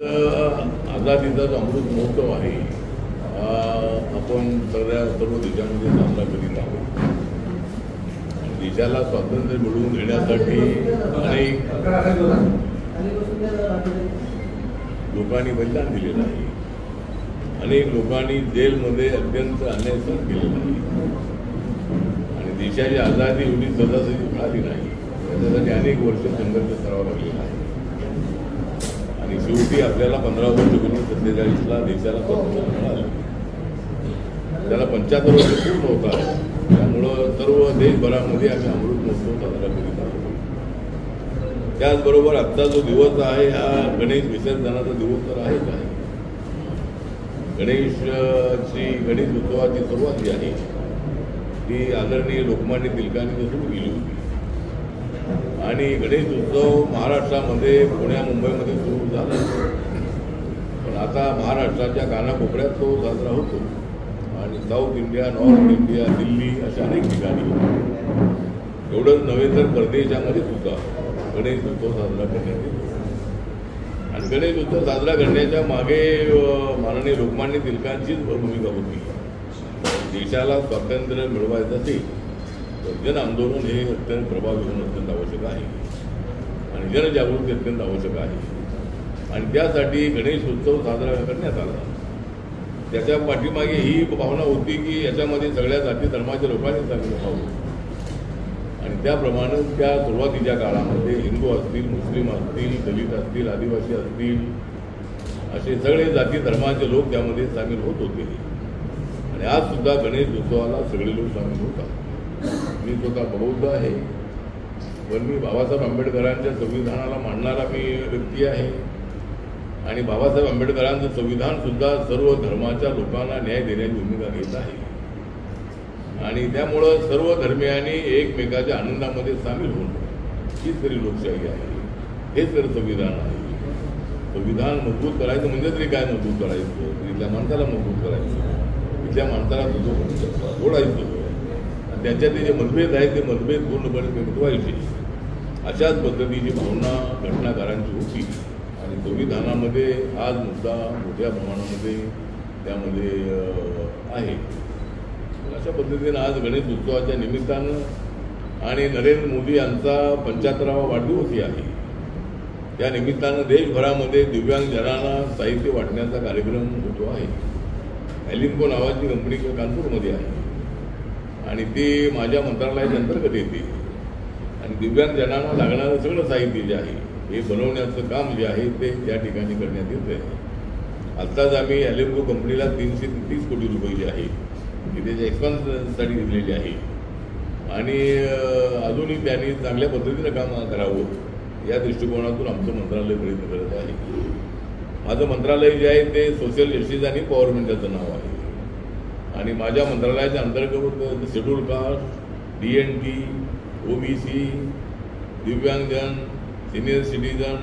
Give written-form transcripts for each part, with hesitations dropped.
आझादीचा जो अमृत महोत्सव आहे आपण सर्व देशामध्ये साजरा करीत आहोत. देशाला स्वातंत्र्य मिळवून देण्यासाठी अनेक लोकांनी बलिदान दिलेलं आहे. अनेक लोकांनी जेलमध्ये अत्यंत अन्याय सहन केलेला आहे आणि देशाची आझादी एवढी सहजासहजी मिळाली नाही. त्याच्यासाठी अनेक वर्ष संघर्ष करावा लागलेला आहे आणि शेवटी आपल्याला 15 वर्ष पूर्वी 47ला देशाला स्वातंत्र्य मिळालं. त्याला 75 वर्ष पूर्ण होता. त्यामुळं सर्व देशभरामध्ये आम्ही अमृत महोत्सव साजरा करीत आहोत. त्याचबरोबर आजचा जो दिवस आहे हा गणेश विसर्जनाचा दिवस तर आहेच आहे. गणेश उत्सवाची सुरुवात जी आहे ती आदरणीय लोकमान्य टिळकांनी सुरू केली होती आणि गणेश उत्सव महाराष्ट्रामध्ये पुण्या मुंबईमध्ये सुरू झाला. पण आता महाराष्ट्राच्या कानाकोपऱ्यात तो साजरा होतो आणि south India, north India, Delhi अशा अनेक ठिकाणी, एवढंच नव्हे तर परदेशामध्ये सुद्धा गणेश उत्सव साजरा करण्यात येतो. आणि गणेश उत्सव साजरा करण्याच्या मागे माननीय लोकमान्य टिळकांचीच भूमिका होती. देशाला स्वातंत्र्य मिळवायचं असेल तर जन आंदोलन हे अत्यंत प्रभावी होणं अत्यंत आवश्यक आहे आणि जनजागृती अत्यंत आवश्यक आहे आणि त्यासाठी गणेश उत्सव साजरा करण्यात आला. त्याच्या पाठीमागे ही भावना होती की याच्यामध्ये सगळ्या जाती धर्माच्या लोकांनी सामील व्हावं आणि त्याप्रमाणे त्या सुरुवातीच्या काळामध्ये हिंदू असतील, मुस्लिम असतील, दलित असतील, आदिवासी असतील असे सगळे जाती धर्माचे लोक त्यामध्ये सामील होत होते आणि आज सुद्धा गणेश उत्सवाला सगळे लोक सामील होतात. मी स्वतः बौद्ध आहे पण मी बाबासाहेब आंबेडकरांच्या संविधानाला मानणारा मी व्यक्ती आहे आणि बाबासाहेब आंबेडकरांचं संविधान सुद्धा सर्व धर्माच्या लोकांना न्याय देण्याची भूमिका घेत आहे आणि त्यामुळं सर्व धर्मियांनी एकमेकाच्या आनंदामध्ये सामील होणं हीच खरी लोकशाही आहे. हेच खरं संविधान आहे. संविधान मजबूत करायचं म्हणजे तरी काय मजबूत करायचं, इथल्या माणसाला मजबूत करायचं, इथल्या माणसाला जोडायचं, त्याच्यातले जे मतभेद आहेत ते मतभेद पूर्णपणे मिटवायचे अशाच पद्धतीची भावना घटनाकारांची होती आणि संविधानामध्ये आज मुद्दा मोठ्या प्रमाणामध्ये त्यामध्ये आहे. अशा पद्धतीनं आज गणेश उत्सवाच्या निमित्तानं आणि नरेंद्र मोदी यांचा 75वा वाढदिवसही आहे. त्या निमित्तानं देशभरामध्ये दिव्यांगजनांना साहित्य वाटण्याचा कार्यक्रम होतो आहे. एलिम्को नावाची कंपनी कानपूरमध्ये आहे आणि ती माझ्या मंत्रालयाच्या अंतर्गत येते आणि दिव्यांगजनांना लागणारं सगळं साहित्य जे आहे हे बनवण्याचं काम जे आहे ते त्या ठिकाणी करण्यात येतं आहे. आत्ताच आम्ही एलिम्को कंपनीला 330 कोटी रुपये जे आहे की त्याच्या एक्सपान्ससाठी दिलेली आहे आणि अजूनही त्यांनी चांगल्या पद्धतीनं काम करावं या दृष्टिकोनातून आमचं मंत्रालय प्रयत्न करत आहे. माझं मंत्रालय जे आहे ते सोशल जस्टिस आणि पॉवरमेंटचं नाव आहे आणि माझ्या मंत्रालयाच्या अंतर्गत शेड्यूल कास्ट, DNT, OBC, दिव्यांगजन, सिनियर सिटीजन,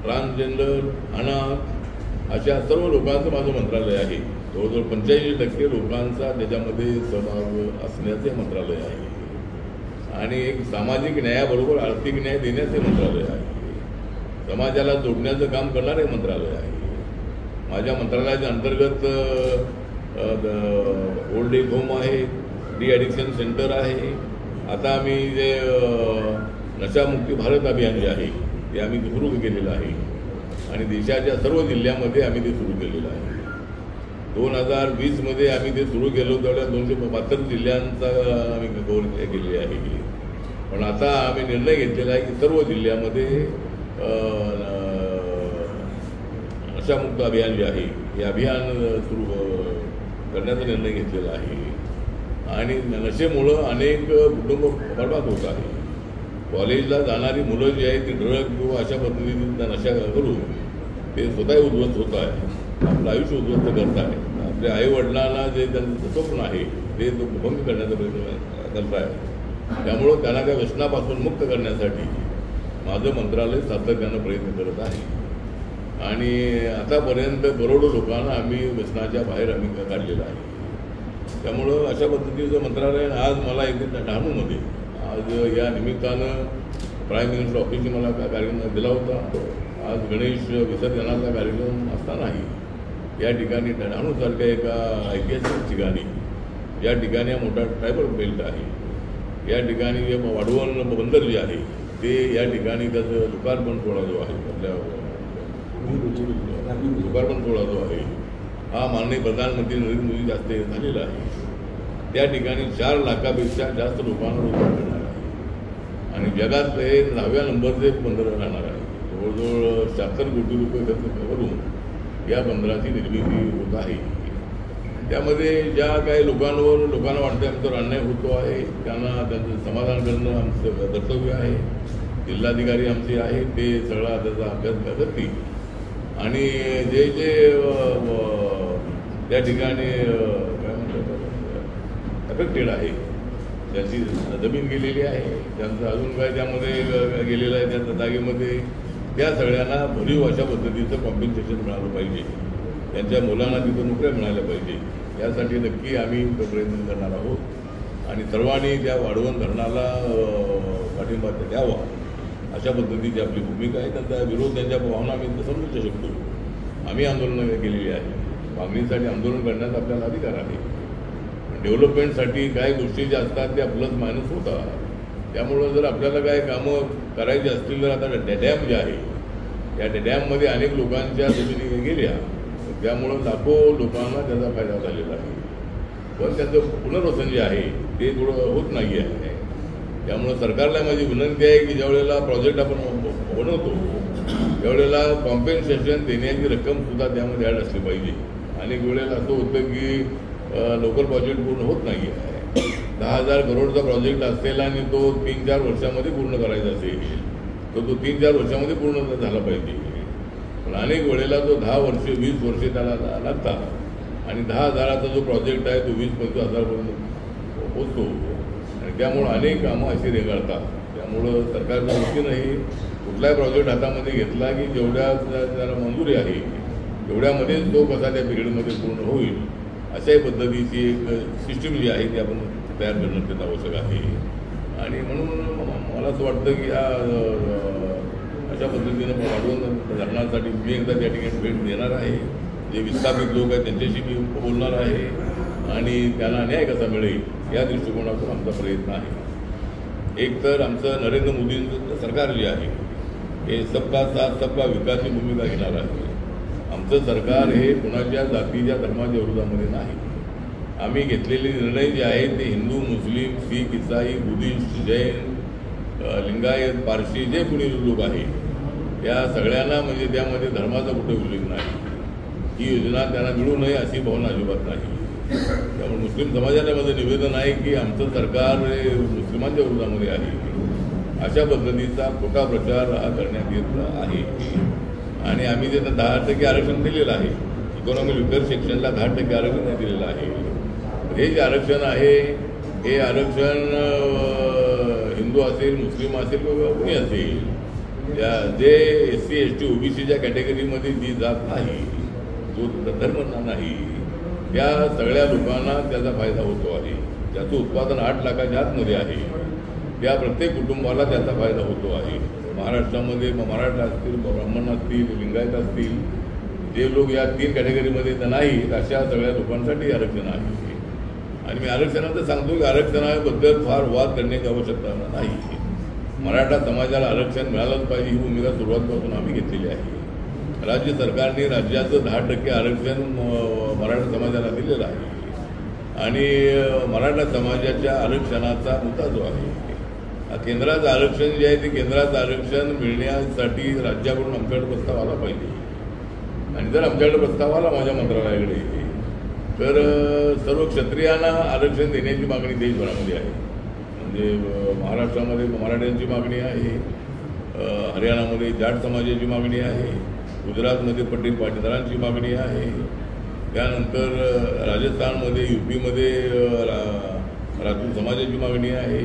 ट्रान्सजेंडर, अनाथ अशा सर्व लोकांचं माझं मंत्रालय आहे. जवळजवळ 85% लोकांचा त्याच्यामध्ये सहभाग असण्याचे मंत्रालय आहे आणि एक सामाजिक न्यायाबरोबर आर्थिक न्याय देण्याचे मंत्रालय आहे. समाजाला जोडण्याचं काम करणारे मंत्रालय आहे. माझ्या मंत्रालयाच्या अंतर्गत ओल्ड एज होम आहे, डी ॲडिक्शन सेंटर आहे. आता आम्ही जे नशामुक्ती भारत अभियान जे आहे ते आम्ही सुरू केलेलं आहे आणि देशाच्या सर्व जिल्ह्यामध्ये आम्ही ते सुरू केलेलं आहे. 2020मध्ये आम्ही ते सुरू केलं तेवढ्या 272 जिल्ह्यांचा आम्ही कव्हर केलेली आहे. पण आता आम्ही निर्णय घेतलेला आहे की सर्व जिल्ह्यामध्ये नशामुक्त अभियान जे आहे हे अभियान सुरू करण्याचा निर्णय घेतलेला आहे आणि नशेमुळं अनेक कुटुंब बर्बाद होत आहे. कॉलेजला जाणारी मुलं जी आहेत ती ड्रग किंवा अशा पद्धतीचा नशा करून ते स्वतः उद्ध्वस्त होत आहे, आपलं आयुष्य उद्ध्वस्त करत आहे. आपल्या आईवडिलांना जे त्यांचं स्वप्न आहे ते तो भंग करण्याचा प्रयत्न करत आहे. त्यामुळं त्यांना त्या व्यसनापासून मुक्त करण्यासाठी माझं मंत्रालय सातत्यानं प्रयत्न करत आहे आणि आतापर्यंत करोडो लोकांना आम्ही व्यसनाच्या बाहेर आम्ही काढलेलं आहे. त्यामुळं अशा पद्धतीचं मंत्रालय आज मला इथे डहाणूमध्ये आज या निमित्तानं प्राईम मिनिस्टर ऑफिसने मला कार्यक्रम दिला होता आज गणेश विसर्जनाचा कार्यक्रम असतानाही या ठिकाणी डहाणूसारख्या एका ऐतिहासिक ठिकाणी या ठिकाणी मोठा ट्रायबल बेल्ट आहे, या ठिकाणी जे वाढवण बंदर जे आहे ते या ठिकाणी त्याचं लोकार्पण सोहळा जो आहे, आपल्या लोकार्पण सोहळा जो आहे हा माननीय प्रधानमंत्री नरेंद्र मोदी हस्ते झालेला आहे. त्या ठिकाणी 4 लाखापेक्षा जास्त लोकांना रोजगार मिळणार आहे आणि जगात हे 9व्या नंबरचे बंदर राहणार आहे. जवळजवळ 76 कोटी रुपये खर्च करून या बंदराची निर्मिती होत आहे. त्यामध्ये ज्या काही लोकांना वाटतं आमच्यावर अन्याय होतो आहे त्यांना त्यांचं समाधान करणं आमचं कर्तव्य आहे. जिल्हाधिकारी आमचे आहे ते सगळा त्याचा अभ्यास करतील आणि जे त्या ठिकाणी काय म्हणतात अफेक्टेड आहे, ज्यांची जमीन गेलेली आहे, ज्यांचं अजून काय त्यामध्ये गेलेलं आहे त्या जागेमध्ये त्या सगळ्यांना भरीव अशा पद्धतीचं कॉम्पेन्सेशन मिळालं पाहिजे. त्यांच्या मुलांना तिथं नोकऱ्या मिळाल्या पाहिजे. यासाठी नक्की आम्ही प्रयत्न करणार आहोत आणि सर्वांनी त्या वाढवण धरणाला पाठिंबा द्यावा अशा पद्धतीची आपली भूमिका आहे. त्यांचा विरोध त्यांच्या भावना आम्ही समजू शकतो. आम्ही आंदोलनं केलेली आहे. मागणीसाठी आंदोलन करण्याचा आपल्याला अधिकार आहे. डेव्हलपमेंटसाठी काही गोष्टी ज्या असतात त्या प्लस मायनस होतात. त्यामुळं जर आपल्याला काय कामं करायची असतील तर आता डॅम जे आहे त्या डॅममध्ये अनेक लोकांच्या जमिनी गेल्या, त्यामुळं लाखो लोकांना त्याचा फायदा झालेला आहे. पण त्याचं पुनर्वसन जे आहे ते थोडं होत नाही आहे. त्यामुळं सरकारला माझी विनंती आहे की ज्यावेळेला प्रोजेक्ट आपण बनवतो त्यावेळेला कॉम्पेन्सेशन देण्याची रक्कमसुद्धा त्यामध्ये ॲड असली पाहिजे. अनेक वेळेला असं होतं की लोकल प्रोजेक्ट पूर्ण होत नाही आहे. 10,000 करोडचा प्रोजेक्ट असेल आणि तो 3-4 वर्षामध्ये पूर्ण करायचा असेल तर तो 3-4 वर्षामध्ये पूर्ण झाला पाहिजे. पण अनेक वेळेला तो 10 वर्षे 20 वर्षे त्याला लागतात आणि 10,000चा जो प्रोजेक्ट आहे तो 20-25 हजारपर्यंत पोचतो आणि त्यामुळं अनेक कामं अशी रेंगाळतात. त्यामुळं सरकारच्या दृष्टीनंही कुठलाही प्रोजेक्ट हातामध्ये घेतला की जेवढ्या त्याला मंजुरी आहे तेवढ्यामध्येच तो कसा त्या पिरियडमध्ये पूर्ण होईल अशाही पद्धतीची एक सिस्टीम जी आहे ती आपण तयार करणं त्यात आवश्यक आहे. आणि म्हणून मला असं वाटतं की या अशा पद्धतीनं वाढवून धरणासाठी मी एकदा त्या ठिकाणी भेट देणार आहे. जे विस्थापित लोक आहेत त्यांच्याशी मी बोलणार आहे आणि त्यांना न्याय कसा मिळेल या दृष्टिकोनातून आमचा प्रयत्न आहे. एक तर आमचं नरेंद्र मोदींचं सरकार जे आहे हे सबका साथ सबका विकासची भूमिका घेणार आहे. आमचं सरकार हे कुणाच्या जातीच्या धर्माच्या विरोधामध्ये नाही. आम्ही घेतलेले निर्णय जे आहेत ते हिंदू, मुस्लिम, शीख, इसाई, बुद्धिस्ट, जैन, लिंगायत, पारशी जे कुणी लोक आहेत या सगळ्यांना म्हणजे त्यामध्ये धर्माचा कुठे उल्लेख नाही. ही योजना त्यांना मिळू नये अशी भावना अजिबात नाही. त्यामुळे मुस्लिम समाजाला माझं निवेदन आहे की आमचं सरकार हे मुस्लिमांच्या विरोधामध्ये आहे अशा पद्धतीचा खोटा प्रचार हा करण्यात येत आहे. आणि आम्ही जे 10% आरक्षण दिलेलं आहे, इकॉनॉमिक वेलफेअर सेक्शनला 10% आरक्षण दिलेलं आहे. हे जे आरक्षण आहे हे आरक्षण हिंदू असेल, मुस्लिम असेल किंवा कोणी असेल जे SC, ST, OBCच्या कॅटेगरीमध्ये जी जात नाही, जो धर्म नाही त्या सगळ्या लोकांना त्याचा फायदा होतो आहे. ज्याचं उत्पादन 8 लाखाच्या आतमध्ये आहे त्या प्रत्येक कुटुंबाला त्याचा फायदा होतो आहे. महाराष्ट्रामध्ये मराठा असतील, ब्राह्मण असतील, लिंगायत असतील, जे लोक या 3 कॅटेगरीमध्ये तर नाहीत अशा सगळ्या लोकांसाठी आरक्षण आहे. आणि मी आरक्षणाचं सांगतो की आरक्षणाबद्दल फार वाद करण्याची आवश्यकता नाही. मराठा समाजाला आरक्षण मिळालंच पाहिजे ही भूमिका सुरुवातीपासून आम्ही घेतलेली आहे. राज्य सरकारने राज्याचं 10% आरक्षण मराठा समाजाला दिलेलं आहे आणि मराठा समाजाच्या आरक्षणाचा मुद्दा जो आहे केंद्राचं आरक्षण जे आहे ते केंद्राचं आरक्षण मिळण्यासाठी राज्याकडून आमच्याकडे प्रस्ताव आला पाहिजे. आणि जर आमच्याकडे प्रस्ताव आला माझ्या मंत्रालयाकडे तर सर्व क्षत्रियांना आरक्षण देण्याची मागणी देशभरामध्ये आहे. म्हणजे महाराष्ट्रामध्ये मराठ्यांची मागणी आहे, हरियाणामध्ये जाट समाजाची मागणी आहे, गुजरातमध्ये पटेल पाटीदारांची मागणी आहे, त्यानंतर राजस्थानमध्ये UPमध्ये राजपूत समाजाची मागणी आहे.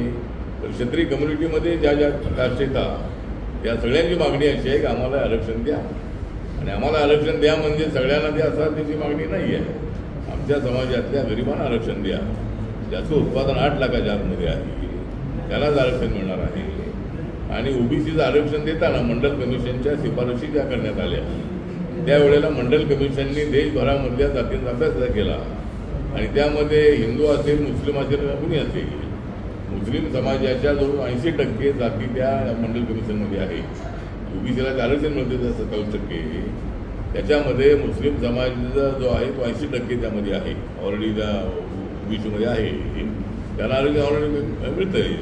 तर क्षत्रिय कम्युनिटीमध्ये ज्या ज्या प्रकारचे येतात या सगळ्यांची मागणी अशी आहे की आम्हाला आरक्षण द्या. आणि आम्हाला आरक्षण द्या म्हणजे सगळ्यांना द्या असं त्याची मागणी नाही आहे. आमच्या समाजातल्या गरिबांना आरक्षण द्या. ज्याचं उत्पादन 8 लाखाच्या आतमध्ये आहे त्यालाच आरक्षण मिळणार आहे. आणि ओबीसीचं आरक्षण देताना मंडल कमिशनच्या शिफारशी ज्या करण्यात आल्या त्यावेळेला मंडल कमिशनने देशभरामधल्या जातींचा अभ्यास केला आणि त्यामध्ये हिंदू असेल, मुस्लिम असेल, कुणी असेल, मुस्लिम समाजाच्या जवळ 80% जाती त्या मंडल कमिशनमध्ये आहे. ओबीसीला आरक्षण मिळते 27%. त्याच्यामध्ये मुस्लिम समाजाचा जो आहे तो 80% त्यामध्ये आहे, ऑलरेडी त्या ओबीसीमध्ये आहे, त्यांना आरक्षण ऑलरेडी मिळतं आहे.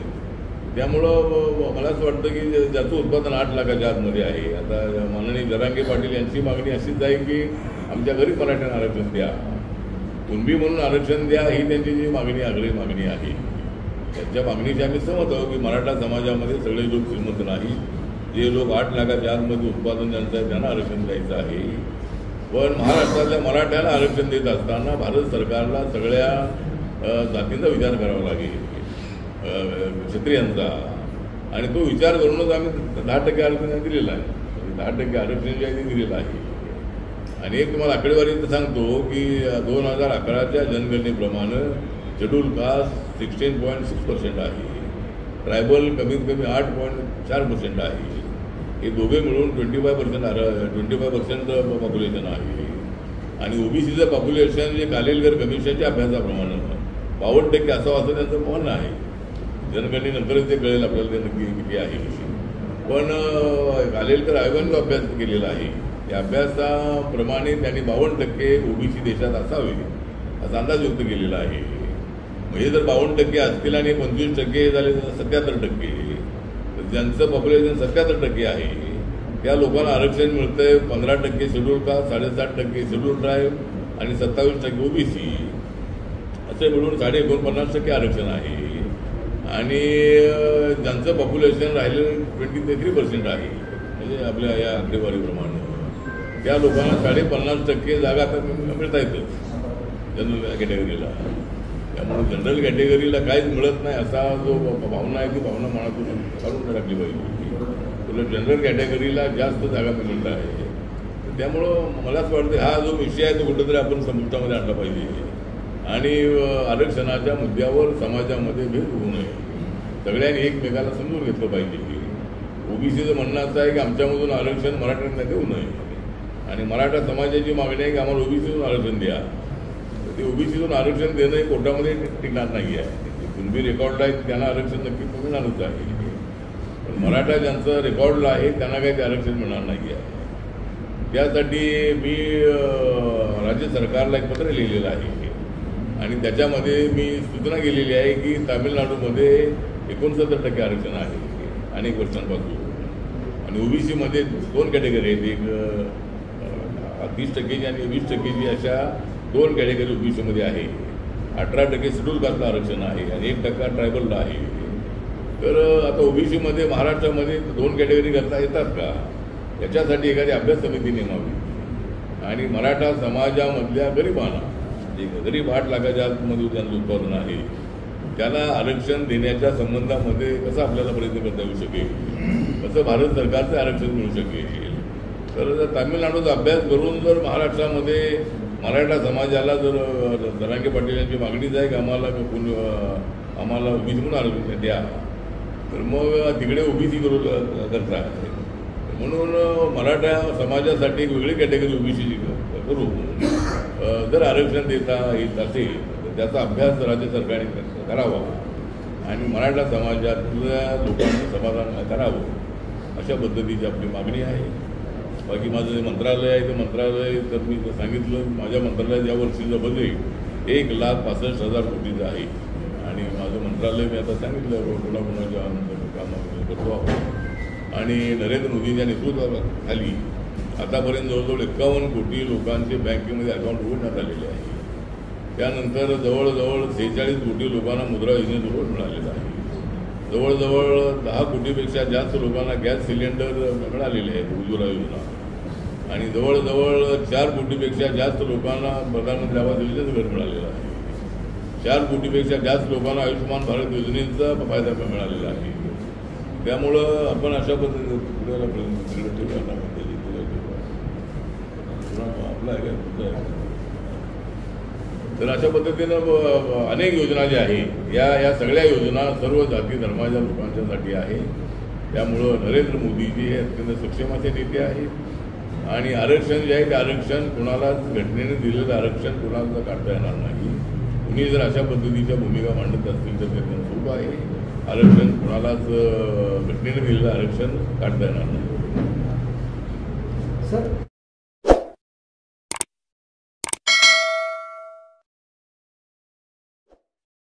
त्यामुळं मला असं वाटतं की ज्याचं उत्पादन 8 लाखाच्या आतमध्ये आहे. आता माननीय जरांगे पाटील यांची मागणी अशीच आहे की आमच्या घरी मराठ्यांना आरक्षण द्या, कुणबी म्हणून आरक्षण द्या, ही त्यांची जी मागणी आगळी मागणी आहे. त्यांच्या मागणीशी आम्ही सहमत आहोत की मराठा समाजामध्ये सगळे लोक श्रीमंत नाही, जे लोक 8 लाखाच्या आतमध्ये उत्पादन ज्यांचं आहे त्यांना आरक्षण द्यायचं आहे. पण महाराष्ट्रातल्या मराठ्याला आरक्षण देत असताना भारत सरकारला सगळ्या जातींचा विचार करावा लागेल, क्षत्रियांचा, आणि तो विचार करूनच आम्ही 10% आरक्षण दिलेलं आहे. 10% आरक्षण जे आहे ते दिलेलं आहे. आणि एक तुम्हाला आकडेवारी सांगतो की 2011च्या जनगणनेप्रमाणे शेड्यूल कास्ट 16.6% आहे, ट्रायबल कमीत कमी 8.4% आहे. हे दोघे मिळून 25% पॉप्युलेशन आहे. आणि ओबीसीचं पॉप्युलेशन जे कालेलकर कमिशनच्या अभ्यासाप्रमाणे 52% असावं असं त्यांचं म्हणणं आहे. जनगणनेनंतरच ते कळेल आपल्याला ते नक्की किती आहे. पण कालेलकर आयोगाने जो अभ्यास केलेला आहे त्या अभ्यासाप्रमाणे त्यांनी 52% ओबीसी देशात असावे असा अंदाज व्यक्त केलेला आहे. म्हणजे जर 52% असतील आणि 25% झाले तर 77%, ज्यांचं पॉप्युलेशन 77% आहे त्या लोकांना आरक्षण मिळतंय. 15% शेड्यूल कास्ट, 7.5% शेड्यूल ट्राईब आणि 27% ओबीसी, असे मिळून 49.5% आरक्षण आहे. आणि ज्यांचं पॉप्युलेशन राहिलेलं 23% आहे, म्हणजे आपल्या या आकडेवारीप्रमाणे त्या लोकांना 50% जागा आता मिळता येतच जनरल कॅटेगरीला. त्यामुळे जनरल कॅटेगरीला काहीच मिळत नाही असा जो भावना आहे ती भावना मनातून काढून टाकली पाहिजे. तुला जनरल कॅटेगरीला जास्त जागा मिळत आहे. त्यामुळं मला असं वाटतं हा जो विषय आहे तो कुठेतरी आपण समुद्रामध्ये आणला पाहिजे आणि आरक्षणाच्या मुद्द्यावर समाजामध्ये भेद होऊ नये, सगळ्यांनी एकमेकाला समजून घेतलं पाहिजे. ओबीसीचं म्हणणं असं आहे की आमच्यामधून आरक्षण मराठ्यांना देऊ नये आणि मराठा समाजाची मागणी आहे की आम्हाला ओबीसीतून आरक्षण द्या. ते ओबीसीतून आरक्षण देणं हे कोर्टामध्ये टिकणार नाही आहे. कुणबी रेकॉर्डला आहे त्यांना आरक्षण नक्की मिळणारच आहे, पण मराठा ज्यांचं रेकॉर्डला आहे त्यांना काही ते आरक्षण मिळणार नाही आहे. त्यासाठी मी राज्य सरकारला एक पत्र लिहिलेलं आहे आणि त्याच्यामध्ये मी सूचना केलेली आहे की तामिळनाडूमध्ये 69% आरक्षण आहे अनेक वर्षांपासून. आणि ओबीसीमध्ये 2 कॅटेगरी आहेत, एक 30% आणि 20% अशा 2 कॅटेगरी ओबीसीमध्ये आहे. 18% शेड्यूल कास्टला आरक्षण आहे आणि 1% ट्रायबलला आहे. तर आता ओबीसीमध्ये महाराष्ट्रामध्ये 2 कॅटेगरी करता येतात का, याच्यासाठी एखादी अभ्यास समिती नेमावी आणि मराठा समाजामधल्या गरिबांना, जे गरीब 8 लाखाच्या आतमध्ये ज्यांचं उत्पादन आहे त्यांना आरक्षण देण्याच्या संबंधामध्ये कसं आपल्याला प्रयत्न करता येऊ शकेल, कसं भारत सरकारचं आरक्षण मिळू शकेल. तर जर तामिळनाडूचा अभ्यास करून जर महाराष्ट्रामध्ये मराठा समाजाला जर जरांगे पाटील यांची मागणीच आहे की आम्हाला ओबीसी म्हणून आरक्षण द्या, तर मग तिकडे ओबीसी करता आहे. म्हणून मराठा समाजासाठी एक वेगळी कॅटेगरी ओबीसीची करू जर आरक्षण देता येत असेल तर त्याचा अभ्यास राज्य सरकारने करावा आणि मराठा समाजातल्या लोकांचं समाधान करावं, अशा पद्धतीची आपली मागणी आहे. बाकी माझं जे मंत्रालय आहे ते मंत्रालय, तर मी सांगितलं माझ्या मंत्रालयात यावर्षीचं बजेट 1,65,000 कोटीचं आहे आणि माझं मंत्रालय मी आता सांगितलं कोणाकोणाच्या कामं करतो आहोत. आणि नरेंद्र मोदींच्या नेतृत्वाखाली आतापर्यंत जवळजवळ 51 कोटी लोकांचे बँकेमध्ये अकाउंट उघडण्यात आलेले आहे. त्यानंतर जवळजवळ 46 कोटी लोकांना मुद्रा योजनेजवळ मिळालेलं आहे. जवळजवळ 10 कोटीपेक्षा जास्त लोकांना गॅस सिलेंडर मिळालेले आहेत उज्ज्वला योजना आणि जवळजवळ 4 कोटीपेक्षा जास्त लोकांना प्रधानमंत्री आवास योजनेचं घर मिळालेलं आहे. 4 कोटीपेक्षा जास्त लोकांना आयुष्यमान भारत योजनेचा फायदा मिळालेला आहे. त्यामुळं आपण अशा पद्धतीने आपला तर अशा पद्धतीनं अनेक योजना ज्या आहे या सगळ्या योजना सर्व जाती धर्माच्या लोकांच्यासाठी आहे त्यामुळं नरेंद्र मोदीजी हे अत्यंत सक्षम असे नेते आहेत आणि आरक्षण जे आहे ते आरक्षण कुणालाच घटनेने दिलेलं आरक्षण कुणाला काढता येणार नाही. कुणी जर अशा पद्धतीच्या भूमिका मांडत असतील तर ते चूक आहे. आरक्षण कुणालाच घटनेने दिलेलं आरक्षण काढता येणार नाही. सर